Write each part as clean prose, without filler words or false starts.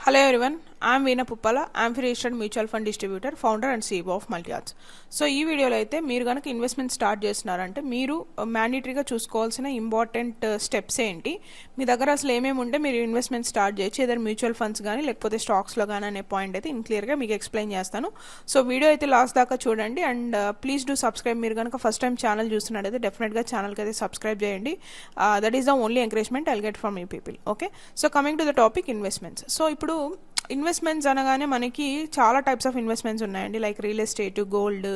Hello everyone, I am Veena Puppala. I am registered mutual fund distributor, founder and CEO of MultiArts. So ఈ వీడియోలో అయితే మీరు కనుక investment start చేస్తున్నారంటే మీరు మ్యాండేటరీగా చూసుకోవాల్సిన ఇంపార్టెంట్ స్టెప్స్ ఏంటి, మీ దగ్గర అసలు ఏమేమి ఉంటే మీరు ఇన్వెస్ట్మెంట్ స్టార్ట్ చేయొచ్చు, ఏదైనా మ్యూచువల్ ఫండ్స్ కానీ లేకపోతే స్టాక్స్లో కానీ అనే పాయింట్ అయితే క్లియర్గా మీకు ఎక్స్ప్లెయిన్ చేస్తాను. సో వీడియో అయితే లాస్ట్ దాకా చూడండి అండ్ ప్లీజ్ డూ సబ్స్క్రైబ్. మీరు కనుక ఫస్ట్ టైం ఛానల్ చూస్తున్నట్టయితే డెఫినెట్గా ఛానల్కి అయితే సబ్స్క్రైబ్ చేయండి. That is the only encouragement I'll get from you people. Okay, so coming to the topic investments. So ఇప్పుడు ఇన్వెస్ట్మెంట్స్ అనగానే మనకి చాలా టైప్స్ ఆఫ్ ఇన్వెస్ట్మెంట్స్ ఉన్నాయండి. Like real estate, gold,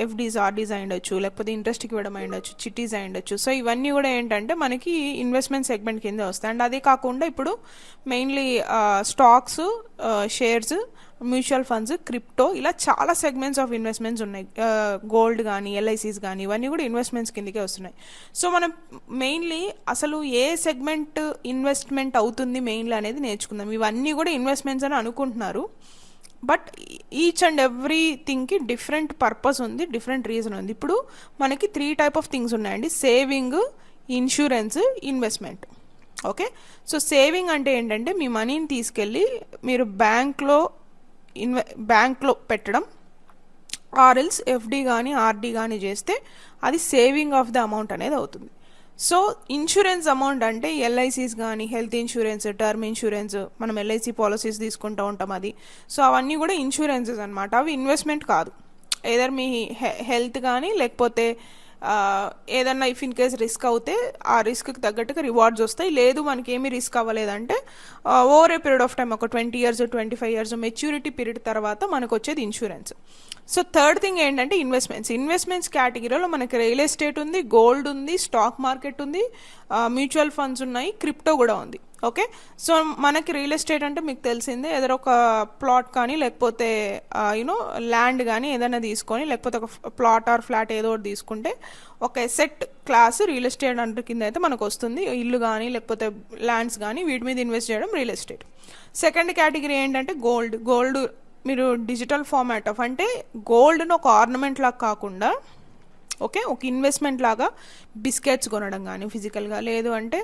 FDs, RDs అయి ఉండొచ్చు, లేకపోతే ఇంట్రెస్ట్కి ఇవ్వడం అయి ఉండొచ్చు, చిట్టీస్ అయి ఉండొచ్చు. సో ఇవన్నీ కూడా ఏంటంటే మనకి ఇన్వెస్ట్మెంట్ సెగ్మెంట్ కింద వస్తాయి. అండ్ అదే కాకుండా ఇప్పుడు mainly stocks, shares, mutual funds, crypto, ఇలా చాలా సెగ్మెంట్స్ ఆఫ్ ఇన్వెస్ట్మెంట్స్ ఉన్నాయి. గోల్డ్ కానీ, ఎల్ఐసీస్ కానీ, ఇవన్నీ కూడా ఇన్వెస్ట్మెంట్స్ కిందకే వస్తున్నాయి. సో మనం మెయిన్లీ అసలు ఏ సెగ్మెంట్ ఇన్వెస్ట్మెంట్ అవుతుంది మెయిన్లీ అనేది నేర్చుకుందాం. ఇవన్నీ కూడా ఇన్వెస్ట్మెంట్స్ అని అనుకుంటున్నారు, బట్ ఈచ్ అండ్ ఎవ్రీ థింగ్కి డిఫరెంట్ పర్పస్ ఉంది, డిఫరెంట్ రీజన్ ఉంది. ఇప్పుడు మనకి 3 టైప్ ఆఫ్ థింగ్స్ ఉన్నాయండి: saving, insurance, investment. Okay, so saving అంటే ఏంటంటే మీ మనీని తీసుకెళ్ళి మీరు బ్యాంక్లో పెట్టడం, ఆర్ఎల్స్ ఎఫ్డి కానీ ఆర్డి కానీ చేస్తే అది సేవింగ్ ఆఫ్ ద అమౌంట్ అనేది అవుతుంది. సో ఇన్సూరెన్స్ అమౌంట్ అంటే ఎల్ఐసీస్ కానీ, హెల్త్ ఇన్సూరెన్స్, టర్మ్ ఇన్సూరెన్స్, మనం ఎల్ఐసి పాలసీస్ తీసుకుంటూ ఉంటాం అది. సో అవన్నీ కూడా ఇన్సూరెన్సెస్ అనమాట, అవి ఇన్వెస్ట్మెంట్ కాదు. ఏదర్ మీ హెల్త్ కానీ లేకపోతే ఏదన్నా ఇఫ్ ఇన్ కేస్ రిస్క్ అవుతే ఆ రిస్క్కి తగ్గట్టుగా రివార్డ్స్ వస్తాయి. లేదు మనకి ఏమీ రిస్క్ అవ్వలేదంటే over a period of time, ఒక 20 years 25 years మెచ్యూరిటీ పీరియడ్ తర్వాత మనకు వచ్చేది ఇన్సూరెన్స్. సో థర్డ్ థింగ్ ఏంటంటే ఇన్వెస్ట్మెంట్స్ కేటగిరీలో మనకి రియల్ ఎస్టేట్ ఉంది, గోల్డ్ ఉంది, స్టాక్ మార్కెట్ ఉంది, మ్యూచువల్ ఫండ్స్ ఉన్నాయి, క్రిప్టో కూడా ఉంది. ఓకే, సో మనకి రియల్ ఎస్టేట్ అంటే మీకు తెలిసిందే, ఏదో ఒక ప్లాట్ కానీ లేకపోతే ల్యాండ్ కానీ ఏదైనా తీసుకొని, లేకపోతే ఒక ప్లాట్ ఆర్ ఫ్లాట్ ఏదో ఒకటి తీసుకుంటే ఒక ఎసెట్ క్లాస్ రియల్ ఎస్టేట్ అంటర్ కింద అయితే మనకు వస్తుంది. ఇల్లు కానీ లేకపోతే ల్యాండ్స్ కానీ వీటి మీద ఇన్వెస్ట్ చేయడం రియల్ ఎస్టేట్. సెకండ్ కేటగిరీ ఏంటంటే గోల్డ్ మీరు డిజిటల్ ఫార్మాట్ ఆఫ్, అంటే గోల్డ్ను ఒక ఆర్నమెంట్ లాగా కాకుండా ఓకే ఒక ఇన్వెస్ట్మెంట్ లాగా బిస్కెట్స్ కొనడం కానీ ఫిజికల్గా, లేదు అంటే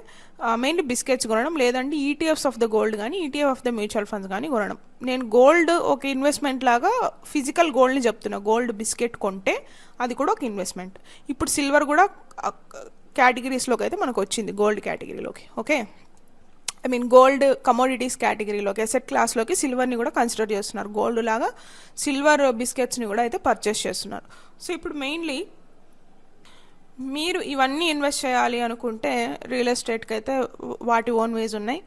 మెయిన్లీ బిస్కెట్స్ కొనడం, లేదంటే ఈటీఎఫ్స్ ఆఫ్ ద గోల్డ్ కానీ ETF of the mutual funds కానీ కొనడం. నేను గోల్డ్ ఒక ఇన్వెస్ట్మెంట్ లాగా ఫిజికల్ గోల్డ్ని చెప్తున్నా. గోల్డ్ బిస్కెట్ కొంటే అది కూడా ఒక ఇన్వెస్ట్మెంట్. ఇప్పుడు సిల్వర్ కూడా కేటగిరీస్లోకి అయితే మనకు వచ్చింది, గోల్డ్ కేటగిరీలోకి. Okay, I mean gold commodities కేటగిరీలోకి, ఎసెట్ క్లాస్లోకి సిల్వర్ని కూడా కన్సిడర్ చేస్తున్నారు. గోల్డ్ లాగా సిల్వర్ బిస్కెట్స్ని కూడా అయితే పర్చేస్ చేస్తున్నారు. సో ఇప్పుడు మెయిన్లీ మీరు ఇవన్నీ ఇన్వెస్ట్ చేయాలి అనుకుంటే రియల్ ఎస్టేట్కి అయితే వాటి ఓన్ వేస్ ఉన్నాయి.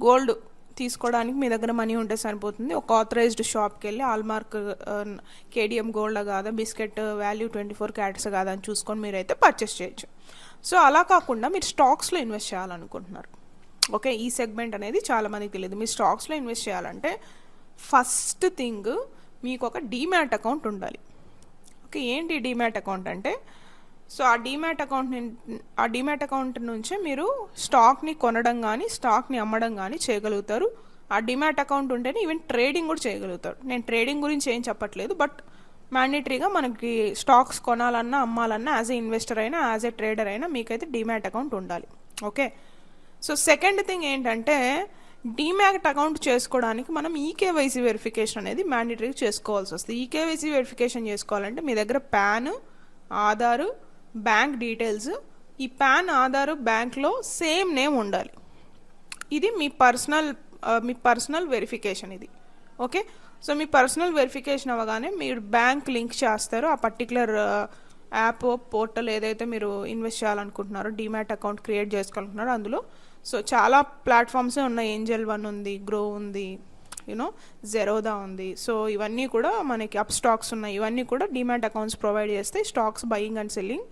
గోల్డ్ తీసుకోవడానికి మీ దగ్గర మనీ ఉంటే సరిపోతుంది. ఒక ఆథరైజ్డ్ షాప్కి వెళ్ళి ఆల్మార్క్ కేడిఎం గోల్డ్ కాదా, బిస్కెట్ వాల్యూ 24 క్యారెట్స్ కాదా అని చూసుకొని మీరైతే పర్చేస్ చేయొచ్చు. సో అలా కాకుండా మీరు స్టాక్స్లో ఇన్వెస్ట్ చేయాలనుకుంటున్నారు. ఓకే, ఈ సెగ్మెంట్ అనేది చాలామందికి తెలియదు. మీరు స్టాక్స్లో ఇన్వెస్ట్ చేయాలంటే ఫస్ట్ థింగ్ మీకు ఒక డీమ్యాట్ అకౌంట్ ఉండాలి. ఓకే, ఏంటి డీమ్యాట్ అకౌంట్ అంటే, సో ఆ డీమ్యాట్ అకౌంట్ నుంచే మీరు స్టాక్ని కొనడం కానీ స్టాక్ని అమ్మడం కానీ చేయగలుగుతారు. ఆ డీమ్యాట్ అకౌంట్ ఉంటేనే ఈవెన్ ట్రేడింగ్ కూడా చేయగలుగుతారు. నేను ట్రేడింగ్ గురించి ఏం చెప్పట్లేదు, బట్ మ్యాండేటరీగా మనకి స్టాక్స్ కొనాలన్నా అమ్మాలన్నా యాజ్ ఏ ఇన్వెస్టర్ అయినా యాజ్ ఏ ట్రేడర్ అయినా మీకైతే డీమ్యాట్ అకౌంట్ ఉండాలి. ఓకే, సో సెకండ్ థింగ్ ఏంటంటే డీమ్యాట్ అకౌంట్ చేసుకోవడానికి మనం ఈకేవైసీ వెరిఫికేషన్ అనేది మ్యాండేటరీగా చేసుకోవాల్సి వస్తుంది. ఈకేవైసీ వెరిఫికేషన్ చేసుకోవాలంటే మీ దగ్గర పాన్, ఆధారు, బ్యాంక్ డీటెయిల్స్, ఈ పాన్, ఆధార్, బ్యాంక్లో సేమ్ నేమ్ ఉండాలి. ఇది మీ పర్సనల్ వెరిఫికేషన్ ఇది. ఓకే, సో మీ పర్సనల్ వెరిఫికేషన్ అవ్వగానే మీరు బ్యాంక్ లింక్ చేస్తారు. ఆ పర్టికులర్ యాప్, పోర్టల్ ఏదైతే మీరు ఇన్వెస్ట్ చేయాలనుకుంటున్నారో, డీమ్యాట్ అకౌంట్ క్రియేట్ చేసుకోవాలనుకుంటున్నారో అందులో. సో చాలా ప్లాట్ఫామ్సే ఉన్నాయి. ఏంజల్ వన్ ఉంది, గ్రో ఉంది, జెరోదా ఉంది. సో ఇవన్నీ కూడా మనకి అప్ స్టాక్స్ ఉన్నాయి. ఇవన్నీ కూడా డీమ్యాట్ అకౌంట్స్ ప్రొవైడ్ చేస్తాయి. స్టాక్స్ బయింగ్ అండ్ సెల్లింగ్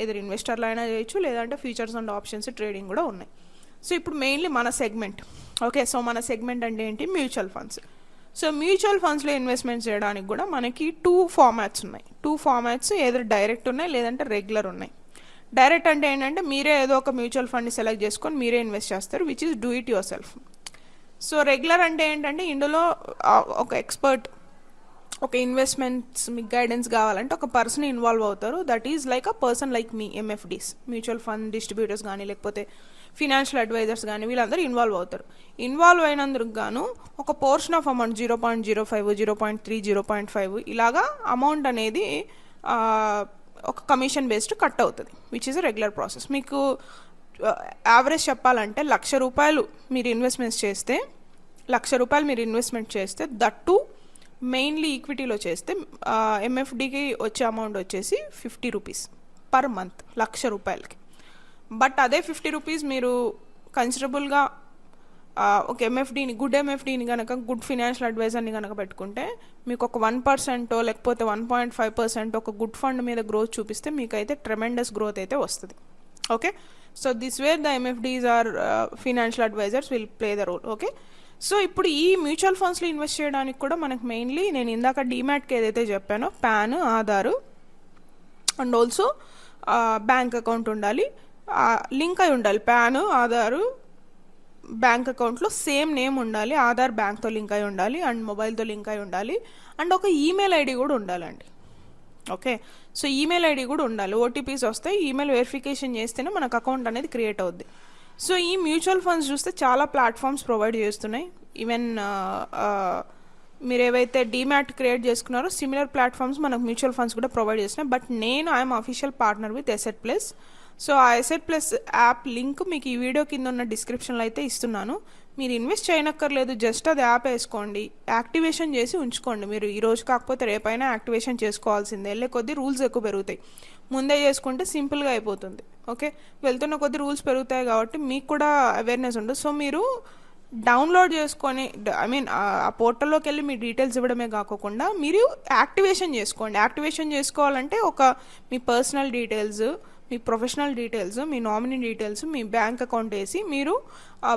ఏదైనా ఇన్వెస్టర్లు అయినా చేయొచ్చు, లేదంటే ఫ్యూచర్స్ అండ్ ఆప్షన్స్ ట్రేడింగ్ కూడా ఉన్నాయి. సో ఇప్పుడు మెయిన్లీ మన సెగ్మెంట్. ఓకే, సో మన సెగ్మెంట్ అంటే ఏంటి? Mutual funds. సో మ్యూచువల్ ఫండ్స్లో ఇన్వెస్ట్మెంట్ చేయడానికి కూడా మనకి 2 ఫార్మాట్స్ ఉన్నాయి. 2 ఫార్మాట్స్ ఏదో డైరెక్ట్ ఉన్నాయి, లేదంటే రెగ్యులర్ ఉన్నాయి. డైరెక్ట్ అంటే ఏంటంటే మీరే ఏదో ఒక మ్యూచువల్ ఫండ్ని సెలెక్ట్ చేసుకొని మీరే ఇన్వెస్ట్ చేస్తారు, which is do it your self. So regular అంటే ఏంటంటే ఇందులో ఒక ఎక్స్పర్ట్, ఒక ఇన్వెస్ట్మెంట్స్ మీకు గైడెన్స్ కావాలంటే ఒక పర్సన్ ఇన్వాల్వ్ అవుతారు. That is like a person like me, MFDs, mutual fund distributors కానీ లేకపోతే ఫినాన్షియల్ అడ్వైజర్స్ కానీ వీళ్ళందరూ ఇన్వాల్వ్ అవుతారు. ఇన్వాల్వ్ అయినందుకు గాను ఒక పోర్షన్ ఆఫ్ అమౌంట్ 0.05, 0.3, 0.5 ఇలాగా అమౌంట్ అనేది ఒక కమిషన్ బేస్డ్ కట్ అవుతుంది, which is a regular process. మీకు యావరేజ్ చెప్పాలంటే ₹1,00,000 మీరు ఇన్వెస్ట్మెంట్ చేస్తే దట్టు మెయిన్లీ ఈక్విటీలో చేస్తే ఎంఎఫ్డికి వచ్చే అమౌంట్ వచ్చేసి ₹50 పర్ మంత్ ₹1,00,000. బట్ అదే ₹50 మీరు కన్సిడరబుల్గా ఒక గుడ్ ఎంఎఫ్డిని కనుక గుడ్ ఫినాన్షియల్ అడ్వైజర్ని కనుక పెట్టుకుంటే మీకు ఒక 1% లేకపోతే 1.5% ఒక గుడ్ ఫండ్ మీద గ్రోత్ చూపిస్తే మీకైతే ట్రెమెండస్ గ్రోత్ అయితే వస్తుంది. Okay, so this way the MFDs or financial advisors will play the role. Okay, so ఇప్పుడు ఈ మ్యూచువల్ ఫండ్స్లో ఇన్వెస్ట్ చేయడానికి కూడా మనకు మెయిన్లీ నేను ఇందాక డీమ్యాట్కి ఏదైతే చెప్పానో pan, Aadhaar and also bank account ఉండాలి, లింక్ అయి ఉండాలి. పాన్, ఆధారు, బ్యాంక్ అకౌంట్లో సేమ్ నేమ్ ఉండాలి, ఆధార్ బ్యాంక్తో లింక్ అయి ఉండాలి అండ్ మొబైల్తో లింక్ అయి ఉండాలి అండ్ ఒక ఈమెయిల్ ఐడి కూడా ఉండాలండి. ఓకే, సో ఈమెయిల్ ఐడి కూడా ఉండాలి. ఓటీపీస్ వస్తాయి, ఈమెయిల్ వెరిఫికేషన్ చేస్తేనే మనకు అకౌంట్ అనేది క్రియేట్ అవుద్ది. సో ఈ మ్యూచువల్ ఫండ్స్ చూస్తే చాలా ప్లాట్ఫామ్స్ ప్రొవైడ్ చేస్తున్నాయి. ఈవెన్ మీరు ఏవైతే డీమ్యాట్ క్రియేట్ చేసుకున్నారో సిమిలర్ ప్లాట్ఫామ్స్ మనకు మ్యూచువల్ ఫండ్స్ కూడా ప్రొవైడ్ చేస్తున్నాయి. బట్ నేను I'm official partner with asset plus. So ఆ ఎసెట్ ప్లస్ యాప్ లింక్ మీకు ఈ వీడియో కింద ఉన్న డిస్క్రిప్షన్లో అయితే ఇస్తున్నాను. మీరు ఇన్వెస్ట్ చేయనక్కర్లేదు, జస్ట్ అది యాప్ వేసుకోండి, యాక్టివేషన్ చేసి ఉంచుకోండి. మీరు ఈ రోజు కాకపోతే రేపైనా యాక్టివేషన్ చేసుకోవాల్సిందే. వెళ్ళే కొద్దీ రూల్స్ ఎక్కువ పెరుగుతాయి, ముందే చేసుకుంటే సింపుల్గా అయిపోతుంది. ఓకే, వెళ్తున్న కొద్ది రూల్స్ పెరుగుతాయి కాబట్టి మీకు కూడా అవేర్నెస్ ఉండదు. సో మీరు డౌన్లోడ్ చేసుకొని ఆ పోర్టల్లోకి వెళ్ళి మీ డీటెయిల్స్ ఇవ్వడమే కాకుండా మీరు యాక్టివేషన్ చేసుకోండి. యాక్టివేషన్ చేసుకోవాలంటే మీ పర్సనల్ డీటెయిల్స్, మీ ప్రొఫెషనల్ డీటెయిల్స్, మీ నామినీ డీటెయిల్స్, మీ బ్యాంక్ అకౌంట్ వేసి మీరు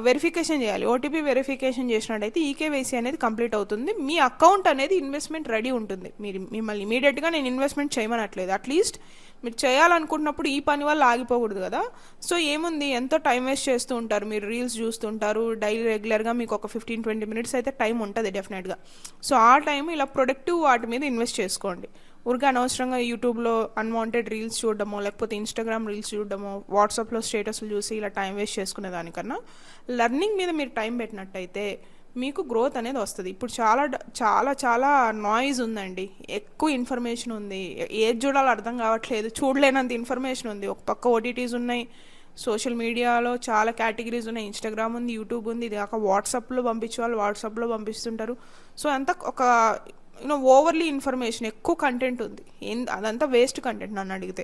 వెరిఫికేషన్ చేయాలి. ఓటీపీ వెరిఫికేషన్ చేసినట్టయితే ఈకేవైసీ అనేది కంప్లీట్ అవుతుంది. మీ అకౌంట్ అనేది ఇన్వెస్ట్మెంట్ రెడీ ఉంటుంది. మిమ్మల్ని ఇమీడియట్గా నేను ఇన్వెస్ట్మెంట్ చేయమనట్లేదు, అట్లీస్ట్ మీరు చేయాలనుకుంటున్నప్పుడు ఈ పని వల్ల ఆగిపోకూడదు కదా. సో ఏముంది, ఎంతో టైం వేస్ట్ చేస్తూ ఉంటారు, మీరు రీల్స్ చూస్తుంటారు డైలీ రెగ్యులర్గా, మీకు ఒక 15-20 మినిట్స్ అయితే టైం ఉంటుంది డెఫినెట్గా. సో ఆ టైం ఇలా ప్రొడక్టివ్ వాటి మీద ఇన్వెస్ట్ చేసుకోండి. ఊరికే అనవసరంగా యూట్యూబ్లో అన్వాంటెడ్ రీల్స్ చూడడమో లేకపోతే ఇన్స్టాగ్రామ్ రీల్స్ చూడడమో వాట్సాప్లో స్టేటస్లు చూసి ఇలా టైం వేస్ట్ చేసుకునే దానికన్నా లెర్నింగ్ మీద మీరు టైం పెట్టినట్టయితే మీకు గ్రోత్ అనేది వస్తుంది. ఇప్పుడు చాలా చాలా చాలా నాయిస్ ఉందండి, ఎక్కువ ఇన్ఫర్మేషన్ ఉంది, ఏది చూడాలో అర్థం కావట్లేదు, చూడలేనంత ఇన్ఫర్మేషన్ ఉంది. ఒక పక్క ఓటీటీస్ ఉన్నాయి, సోషల్ మీడియాలో చాలా కేటగిరీస్ ఉన్నాయి, ఇన్స్టాగ్రామ్ ఉంది, యూట్యూబ్ ఉంది, ఇది కాక వాట్సాప్లో పంపించే వాళ్ళు వాట్సాప్లో పంపిస్తుంటారు. సో అంతా ఒక ఓవర్లీ ఇన్ఫర్మేషన్, ఎక్కువ కంటెంట్ ఉంది, అదంతా వేస్ట్ కంటెంట్ నన్ను అడిగితే.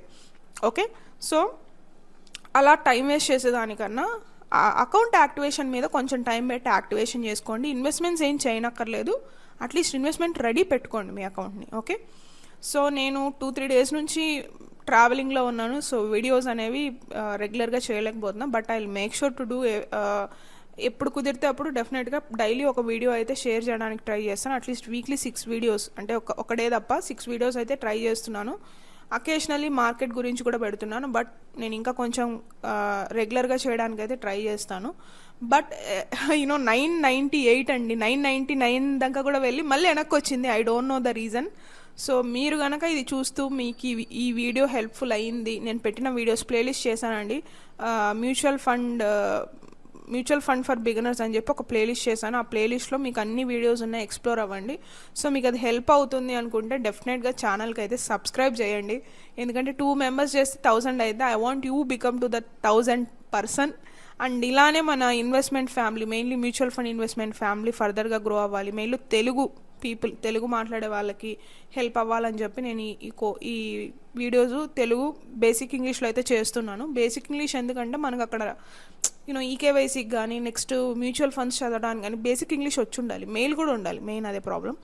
ఓకే, సో అలా టైం వేస్ట్ చేసేదానికన్నా అకౌంట్ యాక్టివేషన్ మీద కొంచెం టైం పెట్టి యాక్టివేషన్ చేసుకోండి. ఇన్వెస్ట్మెంట్స్ ఏం చేయనక్కర్లేదు, అట్లీస్ట్ ఇన్వెస్ట్మెంట్ రెడీ పెట్టుకోండి మీ అకౌంట్ని. ఓకే, సో నేను 2-3 డేస్ నుంచి ట్రావెలింగ్లో ఉన్నాను. సో వీడియోస్ అనేవి రెగ్యులర్గా చేయలేకపోతున్నా, but I will make sure to do. ఎప్పుడు కుదిరితే అప్పుడు డెఫినెట్గా డైలీ ఒక వీడియో అయితే షేర్ చేయడానికి ట్రై చేస్తాను. అట్లీస్ట్ వీక్లీ 6 వీడియోస్, అంటే ఒక డే తప్ప 6 వీడియోస్ అయితే ట్రై చేస్తున్నాను. అకేషనల్లీ మార్కెట్ గురించి కూడా పెడుతున్నాను, బట్ నేను ఇంకా కొంచెం రెగ్యులర్గా చేయడానికి అయితే ట్రై చేస్తాను. బట్ 998 అండి, 999 దాకా కూడా వెళ్ళి మళ్ళీ వెనక్కి వచ్చింది. I don't know the reason. So మీరు కనుక ఇది చూస్తూ మీకు ఈ వీడియో హెల్ప్ఫుల్ అయ్యింది, నేను పెట్టిన వీడియోస్ ప్లేలిస్ట్ చేశానండి. మ్యూచువల్ ఫండ్ ఫర్ బిగినర్స్ అని చెప్పి ఒక ప్లేలిస్ట్ చేశాను. ఆ ప్లేలిస్ట్లో మీకు అన్ని వీడియోస్ ఉన్నాయి, ఎక్స్ప్లోర్ అవ్వండి. సో మీకు అది హెల్ప్ అవుతుంది అనుకుంటే డెఫినెట్గా ఛానల్కి అయితే సబ్స్క్రైబ్ చేయండి. ఎందుకంటే 2 మెంబర్స్ చేస్తే 1000 అయితే I want you become to the 1000 person. And ఇలానే మన investment family, mainly mutual fund investment family ఫర్దర్గా గ్రో అవ్వాలి. మెయిన్లీ తెలుగు మాట్లాడే వాళ్ళకి హెల్ప్ అవ్వాలని చెప్పి నేను ఈ వీడియోస్ తెలుగు బేసిక్ ఇంగ్లీష్లో అయితే చేస్తున్నాను. బేసిక్ ఇంగ్లీష్ ఎందుకంటే మనకు అక్కడ ఈకేవైసీకి కానీ నెక్స్ట్ మ్యూచువల్ ఫండ్స్ చదవడానికి కానీ బేసిక్ ఇంగ్లీష్ వచ్చి ఉండాలి, మెయిల్ కూడా ఉండాలి, మెయిన్ అదే ప్రాబ్లం.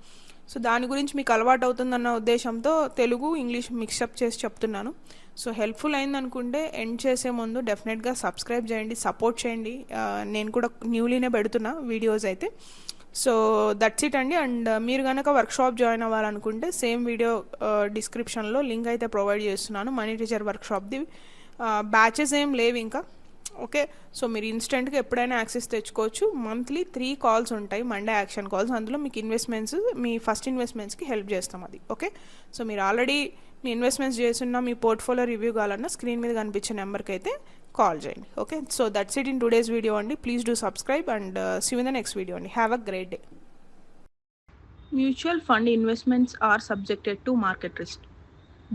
సో దాని గురించి మీకు అలవాటు అవుతుందన్న ఉద్దేశంతో తెలుగు ఇంగ్లీష్ మిక్సప్ చేసి చెప్తున్నాను. సో హెల్ప్ఫుల్ అయింది అనుకుంటే ఎండ్ చేసే ముందు డెఫినెట్గా సబ్స్క్రైబ్ చేయండి, సపోర్ట్ చేయండి. నేను కూడా న్యూలీనే పెడుతున్నా వీడియోస్ అయితే. సో దట్స్ ఇట్ అండి. అండ్ మీరు కనుక వర్క్షాప్ జాయిన్ అవ్వాలనుకుంటే సేమ్ వీడియో డిస్క్రిప్షన్లో లింక్ అయితే ప్రొవైడ్ చేస్తున్నాను, మనీ టీచర్ వర్క్షాప్ది. బ్యాచెస్ ఏం లేవు ఇంకా. ఓకే, సో మీరు ఇన్స్టెంట్గా ఎప్పుడైనా యాక్సెస్ తెచ్చుకోవచ్చు. మంత్లీ 3 కాల్స్ ఉంటాయి, మండే యాక్షన్ కాల్స్. అందులో మీకు మీ ఫస్ట్ ఇన్వెస్ట్మెంట్స్కి హెల్ప్ చేస్తాం అది. ఓకే, సో మీరు ఆల్రెడీ మీ ఇన్వెస్ట్మెంట్స్ చేస్తున్న మీ పోర్ట్ఫోలియో రివ్యూ కావాలన్నా స్క్రీన్ మీద కనిపించే నెంబర్కి అయితే కాల్ చేయండి. Okay, so that's it in today's video అండి. Please do subscribe and see you in the next video అండి. Have a great day. Mutual fund investments are subjected to market risk.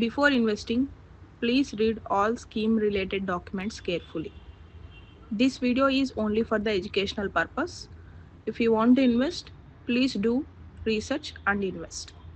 Before investing, please read all scheme related documents carefully. This video is only for the educational purpose. If you want to invest, please do research and invest.